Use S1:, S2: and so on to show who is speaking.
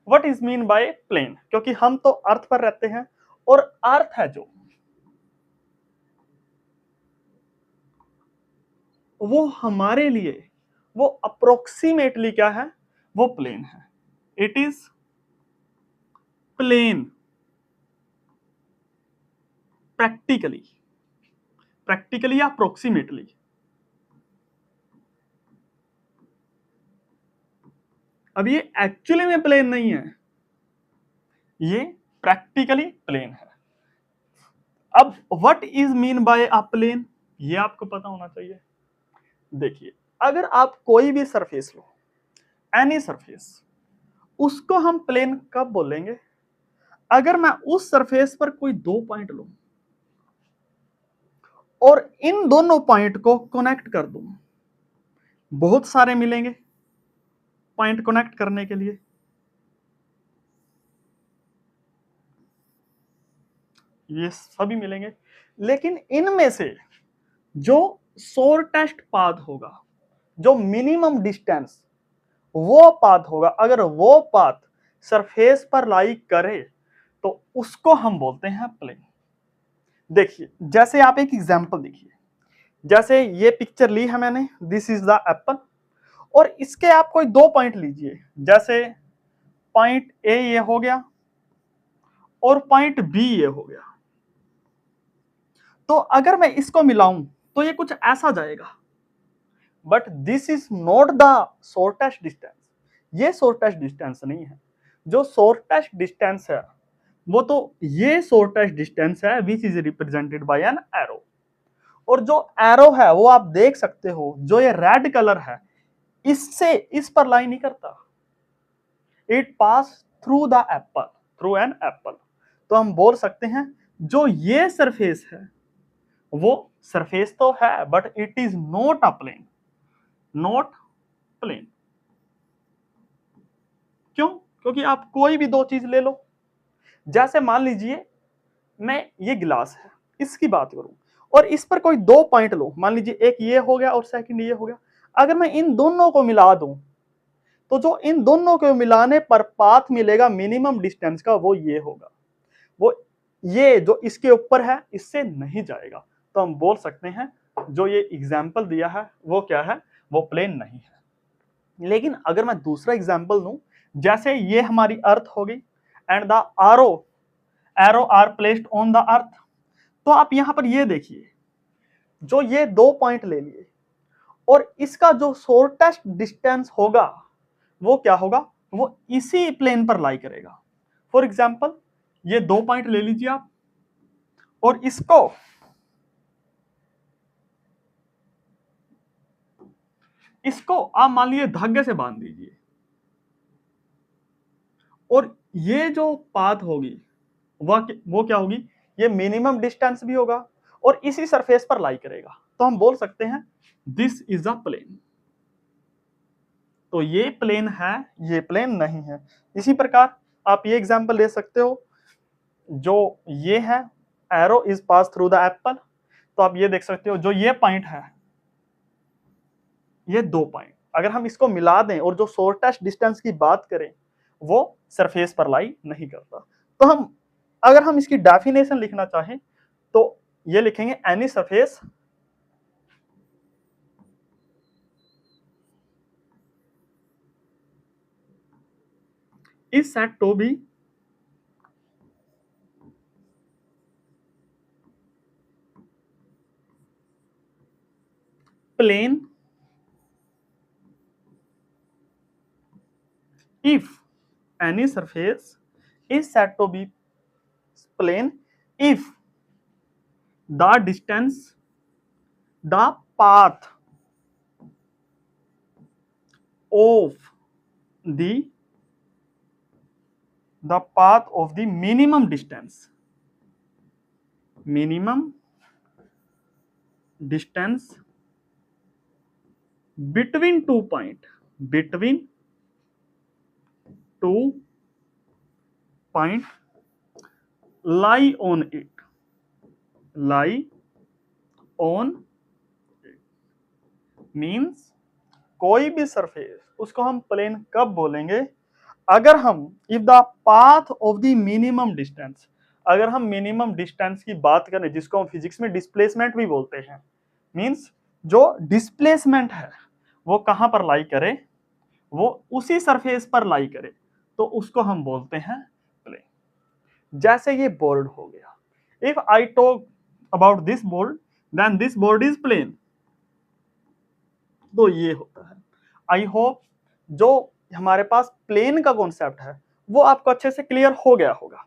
S1: What is mean by plane, क्योंकि हम तो अर्थ पर रहते हैं और अर्थ है जो वो हमारे लिए वो अप्रोक्सीमेटली क्या है, वो प्लेन है। It is plane practically, practically या अप्रोक्सीमेटली। अब ये एक्चुअली में प्लेन नहीं है, ये प्रैक्टिकली प्लेन है। अब what is mean by a plane, ये आपको पता होना चाहिए। देखिए, अगर आप कोई भी सरफेस लो, एनी सरफेस, उसको हम प्लेन कब बोलेंगे, अगर मैं उस सरफेस पर कोई दो पॉइंट लूं और इन दोनों पॉइंट को कनेक्ट कर दूं, बहुत सारे मिलेंगे पॉइंट कनेक्ट करने के लिए, ये सभी मिलेंगे, लेकिन इनमें से जो शॉर्टेस्ट पाथ होगा, जो मिनिमम डिस्टेंस वो पाथ होगा, अगर वो पाथ सरफेस पर लाई करे तो उसको हम बोलते हैं प्लेन। देखिए, जैसे आप एक एग्जांपल देखिए, जैसे ये पिक्चर ली है मैंने, दिस इज द एप्पल, और इसके आप कोई दो पॉइंट लीजिए, जैसे पॉइंट ए ये हो गया और पॉइंट बी ये हो गया, तो अगर मैं इसको मिलाऊं तो ये कुछ ऐसा जाएगा, but this is not the shortest distance, ये शॉर्टेस्ट डिस्टेंस नहीं है। जो शॉर्टेस्ट डिस्टेंस है वो तो ये शॉर्टेस्ट डिस्टेंस है which is represented by an arrow, और जो एरो है वो आप देख सकते हो, जो ये रेड कलर है, इससे इस पर लाइन नहीं करता, it pass through the Apple, through an apple. तो हम बोल सकते हैं जो ये सरफेस है वो सरफेस तो है but it is not a plane, not plane. क्यों? क्योंकि आप कोई भी दो चीज ले लो, जैसे मान लीजिए मैं ये गिलास है, इसकी बात करूं और इस पर कोई दो पॉइंट लो, मान लीजिए एक ये हो गया और सेकंड ये हो गया, अगर मैं इन दोनों को मिला दूं तो जो इन दोनों को मिलाने पर पाथ मिलेगा मिनिमम डिस्टेंस का वो ये होगा, वो ये जो इसके ऊपर है इससे नहीं जाएगा। तो हम बोल सकते हैं जो ये एग्जाम्पल दिया है वो क्या है, वो प्लेन नहीं है। लेकिन अगर मैं दूसरा एग्जाम्पल लूं, जैसे ये हमारी अर्थ होगी and the arrow are placed on the earth, तो आप यहां पर ये देखिए, जो ये दो पॉइंट ले लिए और इसका जो शॉर्टेस्ट डिस्टेंस होगा वो क्या होगा, वो इसी प्लेन पर लाई करेगा। फॉर एग्जाम्पल ये दो पॉइंट ले लीजिए आप और इसको आप मान लीजिए धागे से बांध दीजिए, और ये जो पाथ होगी वो क्या होगी, ये मिनिमम डिस्टेंस भी होगा और इसी सरफेस पर लाई करेगा। तो हम बोल सकते हैं दिस इज अ प्लेन। तो ये प्लेन है, ये प्लेन नहीं है। इसी प्रकार आप ये एग्जांपल ले सकते हो, जो ये है arrow is pass through the Apple, तो आप ये देख सकते हो जो ये पॉइंट है, ये दो पॉइंट अगर हम इसको मिला दें और जो शॉर्टेस्ट डिस्टेंस की बात करें वो सरफेस पर लाई नहीं करता। तो हम अगर हम इसकी डेफिनेशन लिखना चाहें तो ये लिखेंगे any surface is said to be plane if any surface is said to be plane if the distance, the path of the path of the minimum distance between two point lie on it, lie on it means कोई भी surface उसको हम plane कब बोलेंगे, अगर हम if the path of the minimum distance, अगर हम मिनिमम डिस्टेंस की बात करें जिसको हम फिजिक्स में डिस्प्लेसमेंट भी बोलते हैं, मींस जो डिस्प्लेसमेंट है वो कहां पर लाई करे, वो उसी सरफेस पर लाई करे, तो उसको हम बोलते हैं प्लेन। जैसे ये बोर्ड हो गया, if I talk about this board then this board is plane, तो ये होता है। आई होप जो हमारे पास प्लेन का कॉन्सेप्ट है वो आपको अच्छे से क्लियर हो गया होगा।